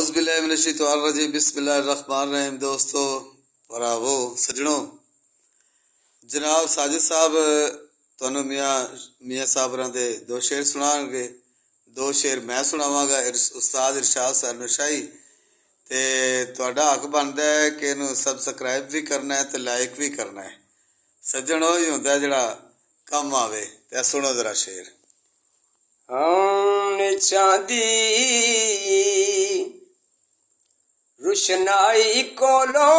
औज़ुबिल्लाहिमिनश्शैतानिर्रजीम बिस्मिल्लाहिर्रहमानिर्रहीम। दोस्तों, भरावो, सजणों, जनाब साजिद साहब तुहानू मियाँ साहब दे दो शेर सुनाएंगे। दो शेर मैं सुनावांगा। उस्ताद इरशाद साहब शाही ते तुहाडा हक बनदा है कि इनू सबसक्राइब भी करना है ते लाइक भी करना है। सज्जण ही हुंदा जिहड़ा कम आवे। ते सुनो जरा शेर। चांदी रुशनाई कोलों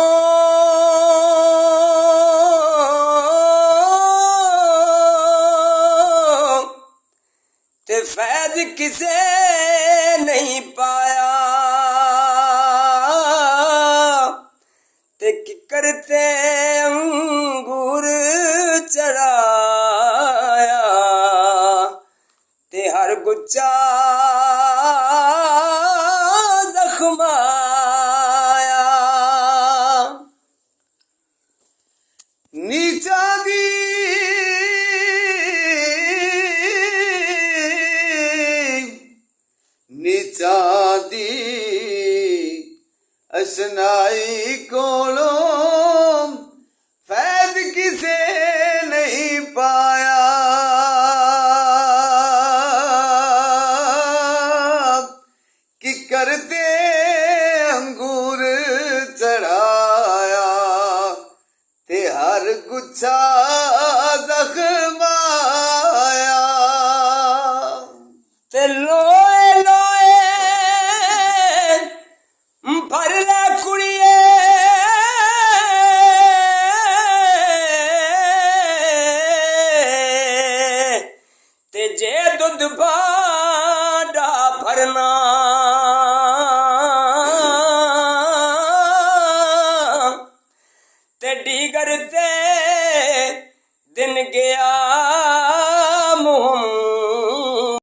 ते फैज किसे नहीं पाया ते की करते अंगूर चढ़ाया ते हर गुच्चा जख्माया। नीचा दी नीचा दी अशनाई कोलों फैज किसे नहीं पाया कि करते अंगूर चढ़ाया ते हर गुच्छा जख्माया। ते लोए लोए भर ले कुड़िए ते जे दुध भांडा भरना ते डीगर ते दिन गया